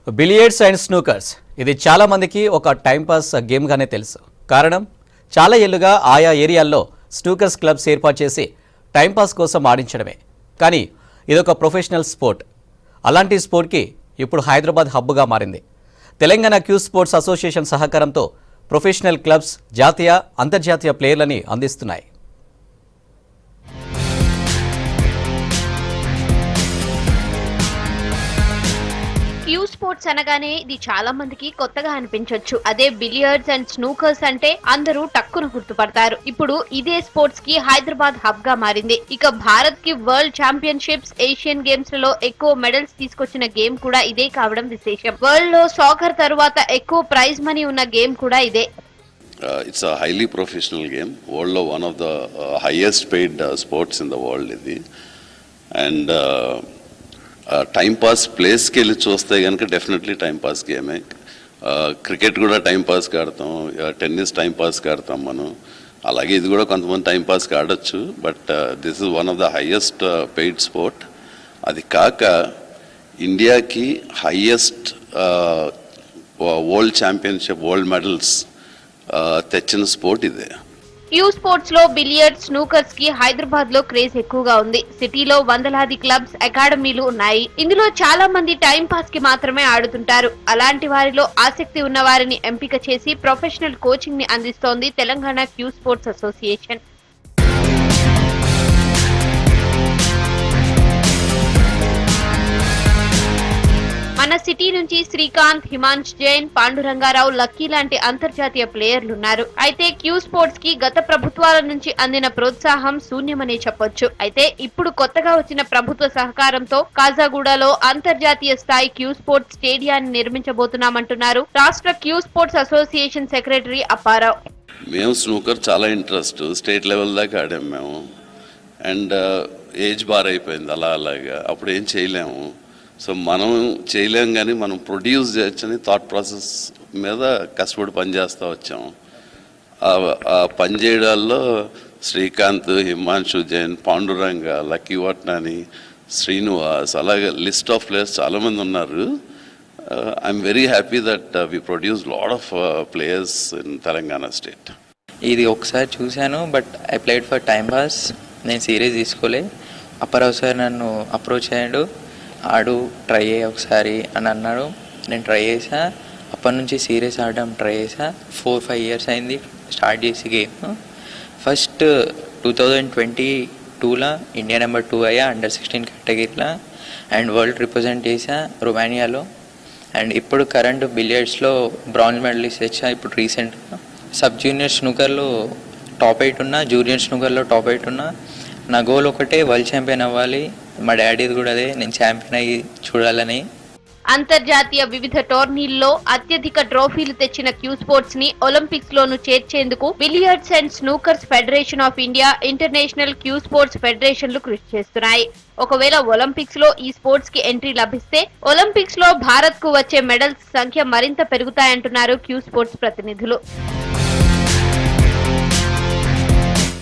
Billiards and snookers ఇది చాలా మందికి ఒక టైంపాస్ గేమ్గానే తెలుసు. కారణం చాలా ఏళ్లుగా ఆయా ఏరియాల్లో స్నూకర్స్ క్లబ్స్ ఏర్పాటు చేసి టైంపాస్ కోసం ఆడించడమే. కానీ ఇదొక ప్రొఫెషనల్ స్పోర్ట్. అలాంటి స్పోర్ట్కి ఇప్పుడు హైదరాబాద్ హబ్గా మారింది. తెలంగాణ క్యూ స్పోర్ట్స్ అసోసియేషన్ సహకారంతో ప్రొఫెషనల్ క్లబ్స్ జాతీయ అంతర్జాతీయ ప్లేయర్లని అందిస్తున్నాయి. క్యూ స్పోర్ట్స్ అనగానే ఇది చాలా మందికి కొత్తగా అనిపించొచ్చు. అదే బిలియర్డ్స్ అండ్ స్నూకర్స్ అంటే అందరూ టక్కున గుర్తుపడతారు. ఇప్పుడు ఇదే స్పోర్ట్స్ కి హైదరాబాద్ హబ్ గా మారింది. ఇక భారత్ కి వరల్డ్ ఛాంపియన్షిప్స్, ఏషియన్ గేమ్స్ లలో ఎక్కువ మెడల్స్ తీసుకొచ్చిన గేమ్ కూడా ఇదే కావడం విశేషం. వరల్డ్ లో సాకర్ తరువాత ఎక్కువ ప్రైజ్ మనీ ఉన్న గేమ్ కూడా ఇదే. It's a highly professional game. World lo one of the highest paid sports in the world ఇది. And టైం పాస్ ప్లేస్కి వెళ్ళి చూస్తే కనుక డెఫినెట్లీ టైం పాస్ గేమే. క్రికెట్ కూడా టైం పాస్కి ఆడతాం, టెన్నిస్ టైం పాస్కి ఆడతాం మనం. అలాగే ఇది కూడా కొంతమంది టైం పాస్కి ఆడొచ్చు. But this is one of the highest paid sport. అది కాక ఇండియాకి highest world championship, world medals తెచ్చిన స్పోర్ట్ ఇదే. క్యూ స్పోర్ట్స్ లో బిలియర్డ్స్, స్నూకర్స్ కి హైదరాబాద్ లో క్రేజ్ ఎక్కువగా ఉంది. సిటీలో వందలాది క్లబ్స్, అకాడమీలు ఉన్నాయి. ఇందులో చాలా మంది టైం పాస్ కి మాత్రమే ఆడుతుంటారు. అలాంటి వారిలో ఆసక్తి ఉన్న వారిని ఎంపిక చేసి ప్రొఫెషనల్ కోచింగ్ ని అందిస్తోంది తెలంగాణ క్యూ స్పోర్ట్స్ అసోసియేషన్. మన సిటీ నుంచి శ్రీకాంత్, హిమాంష్ జైన్, పాండురంగారావు, లక్కీ లాంటి అంతర్జాతీయ ప్లేయర్లున్నారు. అయితే క్యూ స్పోర్ట్స్ కి గత ప్రభుత్వాల నుంచి అందిన ప్రోత్సాహం శూన్యమనే చెప్పొచ్చు. అయితే ఇప్పుడు కొత్తగా వచ్చిన ప్రభుత్వ సహకారంతో కాజాగూడలో అంతర్జాతీయ స్థాయి క్యూ స్పోర్ట్స్ స్టేడియాన్ని నిర్మించబోతున్నామంటున్నారు రాష్ట్ర cue sports association secretary Apparao. మేము స్నూకర్ చాలా ఇంట్రెస్ట్, స్టేట్ లెవెల్ దాకా ఆడాము మేము. అండ్ ఏజ్ బార్ అయిపోయింది అలాగా, అప్పుడు ఏం చేయలేము. సో మనం చేయలేం, కానీ మనం ప్రొడ్యూస్ చేయొచ్చని థాట్ ప్రాసెస్ మీద కష్టపడి పనిచేస్తూ వచ్చాము. ఆ పని చేయడాల్లో శ్రీకాంత్, హిమాంశు జైన్, పాండురంగ, లక్కీ వట్నాని, శ్రీనివాస్, అలాగే లిస్ట్ ఆఫ్ ప్లేయర్స్ చాలామంది ఉన్నారు. I'm very happy that we produce lot of players in Telangana state. ఇది ఒకసారి చూశాను, but I played for time pass. నేను సీరియస్ తీసుకోలే. అప్పారావు సార్ నన్ను అప్రోచ్ అయ్యాడు. ఆడు ట్రై అయ్యా ఒకసారి అని అన్నాడు. నేను ట్రై చేసా. అప్పటి నుంచి సీరియస్ ఆడడం ట్రై చేసా. 4-5 ఇయర్స్ అయింది స్టార్ట్ చేసి గేమ్. ఫస్ట్ 2022లో ఇండియా నెంబర్ 2 అయ్యా అండర్-16 కేటగిరీలో. అండ్ వరల్డ్ రిప్రజెంట్ చేసా రొమానియాలో. అండ్ ఇప్పుడు కరెంట్ బిలియర్డ్స్లో బ్రాంజ్ మెడలిస్ట్ తెచ్చా. ఇప్పుడు రీసెంట్గా సబ్ జూనియర్ స్నూకర్లో టాప్ 8 ఉన్నా, జూనియర్ స్నూకర్లో టాప్ 8 ఉన్నా. నా గోల్ ఒకటే, వరల్డ్ ఛాంపియన్ అవ్వాలి. మా డాడీది కూడా అదే, నేను ఛాంపియన్ అయ్యి చూడాలని. అంతర్జాతీయ వివిధ టోర్నీల్లో అత్యధిక ట్రోఫీలు తెచ్చిన క్యూ స్పోర్ట్స్ ని ఒలింపిక్స్ లోను చేర్చేందుకు billiards and snookers federation of India, international cue sports ఫెడరేషన్లు కృషి చేస్తున్నాయి. ఒకవేళ ఒలింపిక్స్ లో ఈ స్పోర్ట్స్ కి ఎంట్రీ లభిస్తే ఒలింపిక్స్ లో భారత్ కు వచ్చే మెడల్స్ సంఖ్య మరింత పెరుగుతాయంటున్నారు క్యూ స్పోర్ట్స్ ప్రతినిధులు.